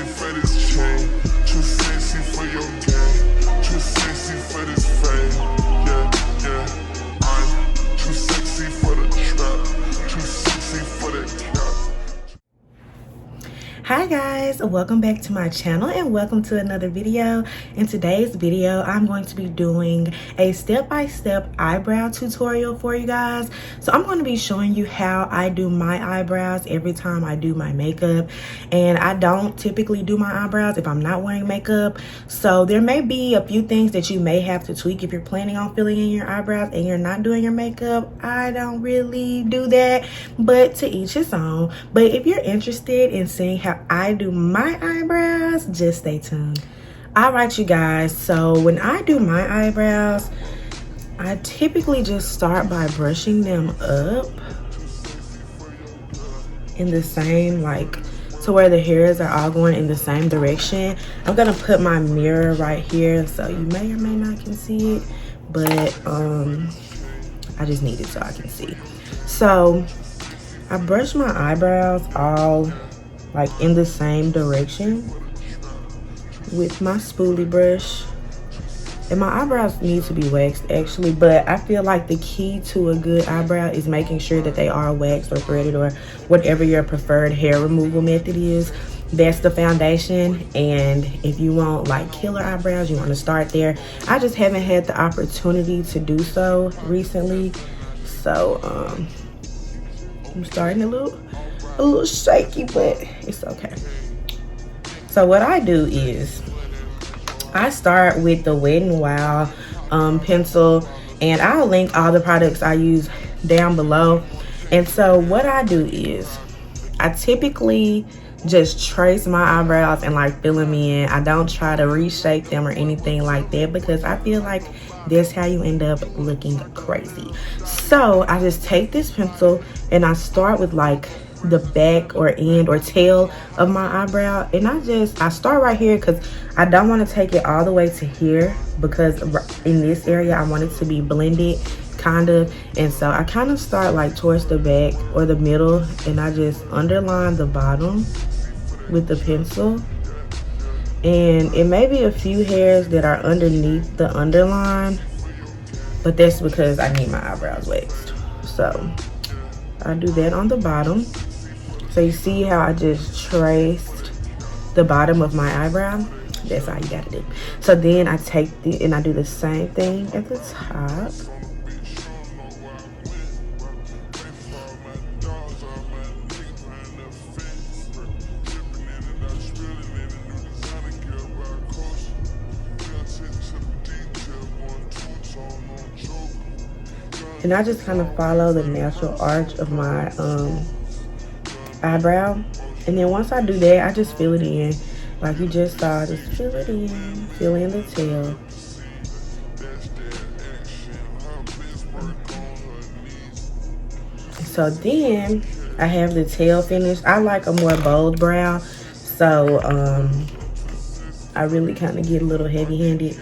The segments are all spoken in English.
sexy for this chain, too sexy for your game, too sexy for this fame. Yeah, yeah, I'm too sexy for the trap, too sexy for that cap. Hi guys, welcome back to my channel and welcome to another video. In today's video, I'm going to be doing a step-by-step eyebrow tutorial for you guys. So I'm going to be showing you how I do my eyebrows every time I do my makeup. And I don't typically do my eyebrows if I'm not wearing makeup. So there may be a few things that you may have to tweak if you're planning on filling in your eyebrows and you're not doing your makeup. I don't really do that, but to each his own. But if you're interested in seeing how I do my eyebrows, just stay tuned. All right, you guys, so when I do my eyebrows, I typically just start by brushing them up in the same, like, to where the hairs are all going in the same direction. I'm gonna put my mirror right here so you may or may not can see it, but I just need it so I can see. So I brush my eyebrows all like in the same direction with my spoolie brush. And my eyebrows need to be waxed actually, but I feel like the key to a good eyebrow is making sure that they are waxed or threaded or whatever your preferred hair removal method is. That's the foundation. And if you want like killer eyebrows, you want to start there. I just haven't had the opportunity to do so recently, so I'm starting a little shaky, but it's okay. So what I do is I start with the Wet n Wild pencil, and I'll link all the products I use down below. And so what I do is I typically just trace my eyebrows and like fill them in. I don't try to reshape them or anything like that because I feel like that's how you end up looking crazy. So I just take this pencil and I start with like the back or end or tail of my eyebrow, and I start right here because I don't want to take it all the way to here because in this area I want it to be blended kind of. And so I kind of start like towards the back or the middle, and I just underline the bottom with the pencil. And it may be a few hairs that are underneath the underline, but that's because I need my eyebrows waxed. So I do that on the bottom. So you see how I just traced the bottom of my eyebrow? That's all you gotta do. So then I take and I do the same thing at the top. And I just kind of follow the natural arch of my eyebrow. And then once I do that, I just fill it in. Like you just saw, just fill it in. Fill in the tail. So then I have the tail finished. I like a more bold brow. So I really kind of get a little heavy-handed.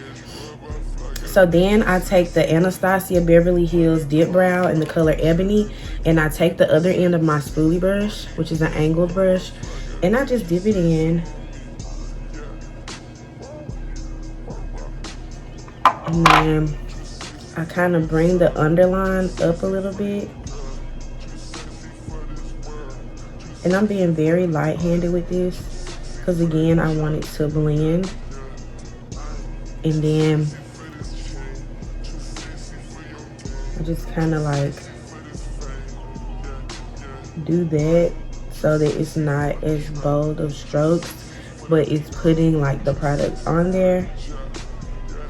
So then I take the Anastasia Beverly Hills Dip Brow in the color Ebony, and I take the other end of my spoolie brush, which is an angled brush, and I just dip it in. And then I kind of bring the underline up a little bit. And I'm being very light-handed with this because again, I want it to blend. And then I just kind of like do that so that it's not as bold of strokes, but it's putting like the product on there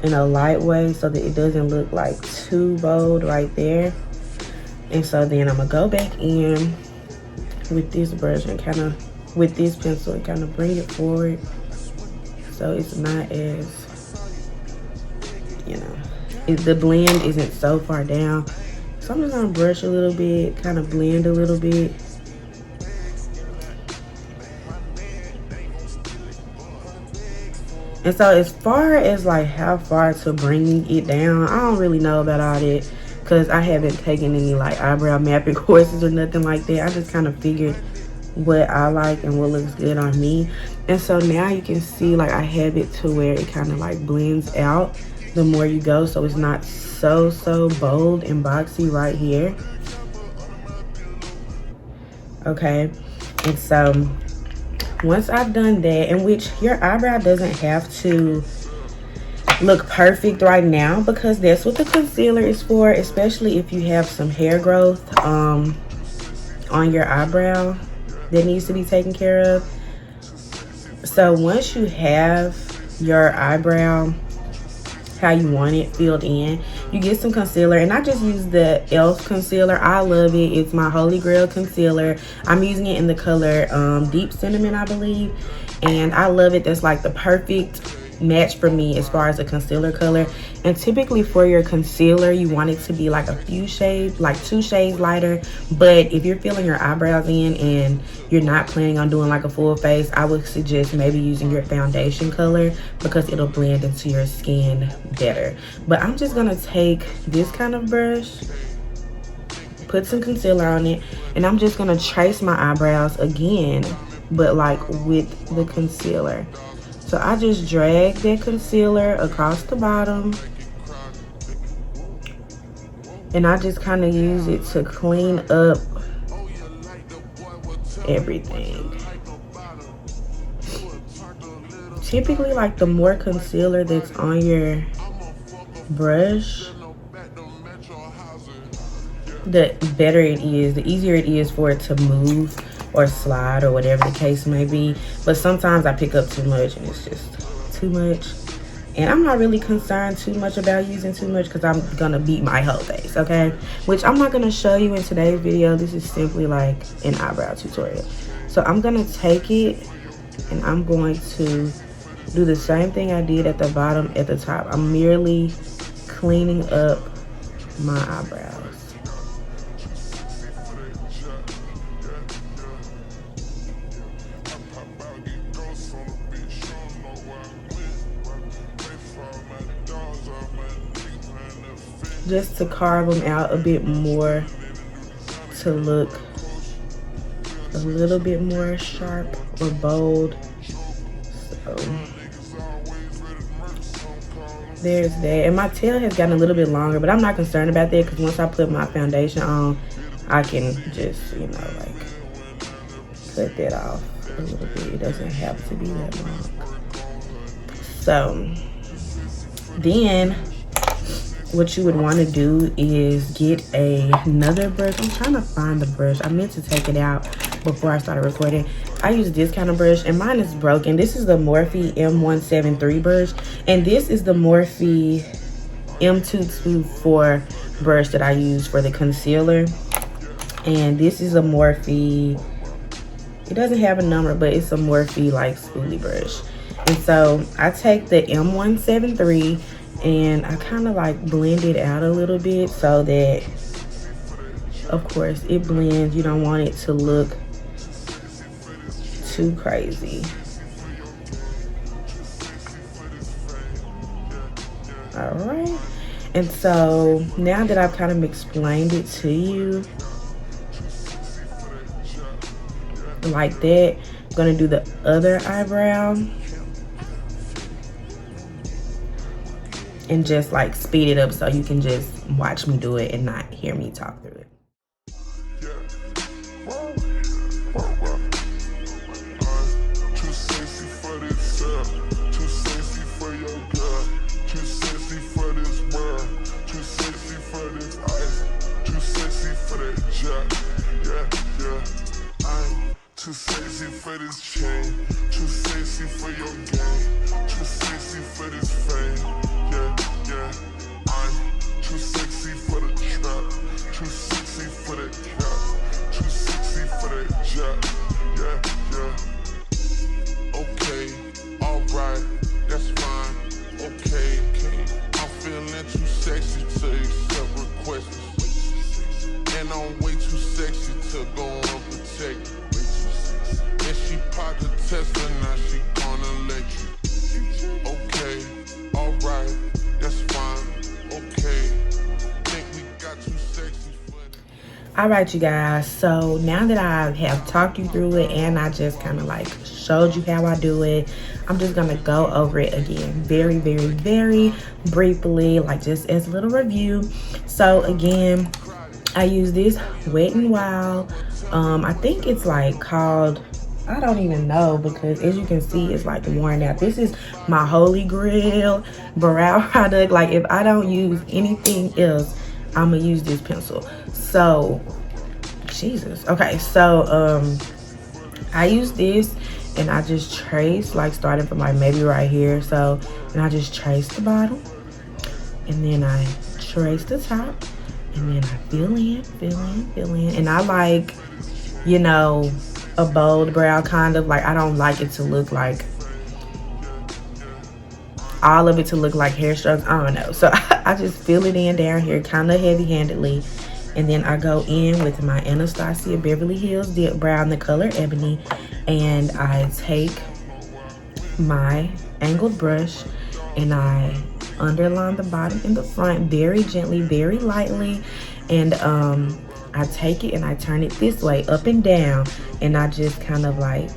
in a light way so that it doesn't look like too bold right there. And so then I'm gonna go back in with this brush and kind of with this pencil and kind of bring it forward so it's not as, you know, the blend isn't so far down. So I'm just gonna brush a little bit, kind of blend a little bit. And so as far as like how far to bring it down, I don't really know about all that because I haven't taken any like eyebrow mapping courses or nothing like that. I just kind of figured what I like and what looks good on me. And so now you can see like I have it to where it kind of like blends out the more you go, so it's not so bold and boxy right here. Okay, and so once I've done that, in which your eyebrow doesn't have to look perfect right now, because that's what the concealer is for, especially if you have some hair growth on your eyebrow that needs to be taken care of. So once you have your eyebrow how you want it filled in, you get some concealer, and I just use the e.l.f. concealer. I love it. It's my holy grail concealer. I'm using it in the color Deep Cinnamon, I believe, and I love it. That's like the perfect match for me as far as a concealer color. And typically for your concealer, you want it to be like a few shades, like 2 shades lighter. But if you're filling your eyebrows in and you're not planning on doing like a full face, I would suggest maybe using your foundation color, because it'll blend into your skin better. But I'm just gonna take this kind of brush, put some concealer on it, and I'm just gonna trace my eyebrows again, but like with the concealer. So I just drag that concealer across the bottom, and I just kind of use it to clean up everything. Typically, like the more concealer that's on your brush, the better it is, the easier it is for it to move or slide or whatever the case may be. But sometimes I pick up too much and it's just too much, and I'm not really concerned too much about using too much, because I'm gonna beat my whole face, okay? Which I'm not gonna show you in today's video. This is simply like an eyebrow tutorial. So I'm gonna take it and I'm going to do the same thing I did at the bottom at the top. I'm merely cleaning up my eyebrows. Just to carve them out a bit more, to look a little bit more sharp or bold. So there's that. And my tail has gotten a little bit longer, but I'm not concerned about that, because once I put my foundation on, I can just, you know, like cut that off a little bit. It doesn't have to be that long. So then what you would want to do is get another brush. I'm trying to find the brush. I meant to take it out before I started recording. I use this kind of brush, and mine is broken. This is the Morphe M173 brush, and this is the Morphe M224 brush that I use for the concealer. And this is a Morphe, it doesn't have a number, but it's a Morphe like spoolie brush. And so I take the M173 and I kind of like blend it out a little bit, so that of course it blends. You don't want it to look too crazy. All right, and so now that I've kind of explained it to you like that, I'm gonna do the other eyebrow and just like speed it up so you can just watch me do it and not hear me talk through it. Too sexy for this chain, too sexy for your game, too sexy for this fame. Yeah, yeah. I'm too sexy for the trap, too sexy for that cap, too sexy for that jack. Yeah, yeah. Okay, alright, that's fine. Okay, I'm feeling too sexy to accept requests, and I'm way too sexy to go unprotected. And she popped the Tesla, now she gonna let you. Okay, alright, that's fine. Okay, think we got too sexy for Alright, you guys, so now that I have talked you through it and I just kind of like showed you how I do it, I'm just gonna go over it again very, very, very briefly, like just as a little review. So again, I use this Wet n Wild. I think it's like called, I don't even know, because as you can see, it's like worn out. This is my holy grail brow product. Like if I don't use anything else, I'm gonna use this pencil. So Jesus. Okay, so I use this and I just trace, like starting from like maybe right here. So, and I just trace the bottom and then I trace the top and then I fill in, and I like, you know, a bold brow kind of. Like I don't like it to look like all of it to look like hair strokes. I don't know. So I just fill it in down here kind of heavy-handedly, and then I go in with my Anastasia Beverly Hills Dip Brow in the color Ebony, and I take my angled brush and I underline the bottom and the front very gently, very lightly, and I take it and I turn it this way, up and down, and I just kind of like,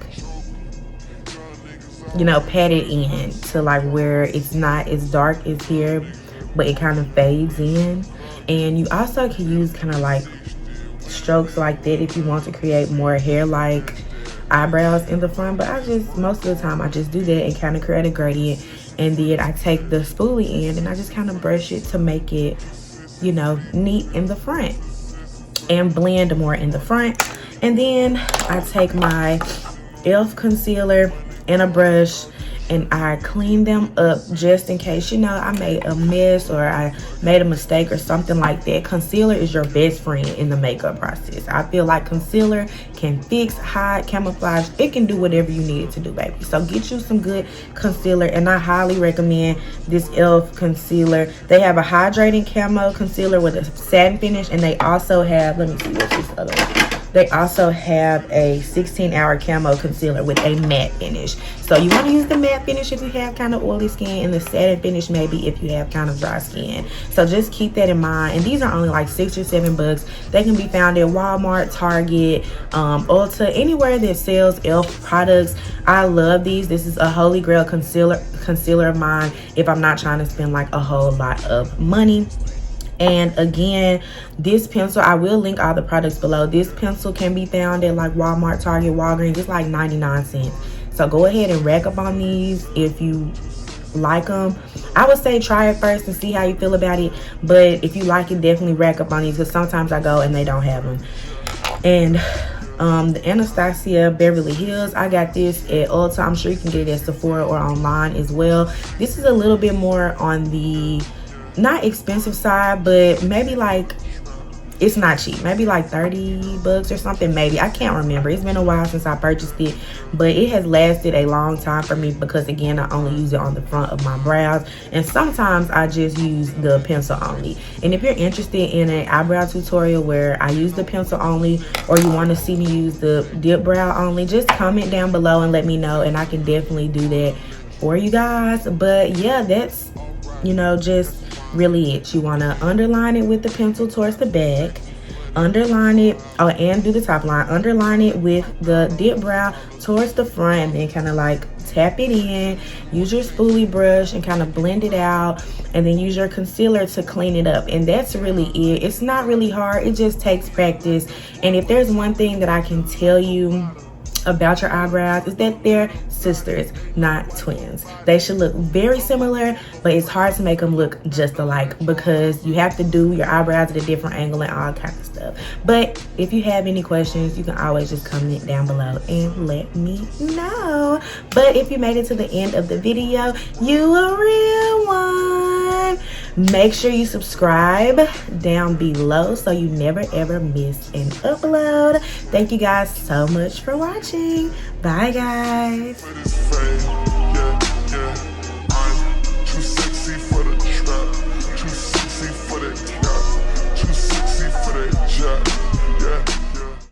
you know, pat it in to like where it's not as dark as here, but it kind of fades in. And you also can use kind of like strokes like that if you want to create more hair-like eyebrows in the front, but I just, most of the time I just do that and kind of create a gradient. And then I take the spoolie end and I just kind of brush it to make it, you know, neat in the front and blend more in the front. And then I take my e.l.f. concealer and a brush and I clean them up just in case, you know, I made a mess or I made a mistake or something like that. Concealer is your best friend in the makeup process. I feel like concealer can fix, hide, camouflage. It can do whatever you need it to do, baby. So get you some good concealer, and I highly recommend this e.l.f. concealer. They have a hydrating camo concealer with a satin finish, and they also have, let me see what's this other one. They also have a 16-hour camo concealer with a matte finish. So you want to use the matte finish if you have kind of oily skin, and the satin finish maybe if you have kind of dry skin. So just keep that in mind. And these are only like $6 or $7. They can be found at Walmart, Target, Ulta, anywhere that sells e.l.f. products. I love these. This is a holy grail concealer of mine if I'm not trying to spend like a whole lot of money. And again, this pencil, I will link all the products below. This pencil can be found at like Walmart, Target, Walgreens. It's like 99 cents. So go ahead and rack up on these if you like them. I would say try it first and see how you feel about it. But if you like it, definitely rack up on these, because sometimes I go and they don't have them. And the Anastasia Beverly Hills, I got this at Ulta. I'm sure you can get it at Sephora or online as well. This is a little bit more on the not expensive side, but maybe like, it's not cheap, maybe like $30 or something, maybe. I can't remember. It's been a while since I purchased it, but it has lasted a long time for me because again, I only use it on the front of my brows, and sometimes I just use the pencil only. And if you're interested in an eyebrow tutorial where I use the pencil only, or you want to see me use the dip brow only, just comment down below and let me know, and I can definitely do that for you guys. But yeah, that's, you know, just really it. You want to underline it with the pencil towards the back, underline it, oh, and do the top line, underline it with the dip brow towards the front, and then kind of like tap it in, use your spoolie brush and kind of blend it out, and then use your concealer to clean it up. And that's really it. It's not really hard, it just takes practice. And if there's one thing that I can tell you about your eyebrows, is that they're sisters, not twins. They should look very similar, but it's hard to make them look just alike because you have to do your eyebrows at a different angle and all kinds of stuff. But if you have any questions, you can always just comment down below and let me know. But if you made it to the end of the video, you a real one. Make sure you subscribe down below so you never ever miss an upload. Thank you guys so much for watching. Bye guys.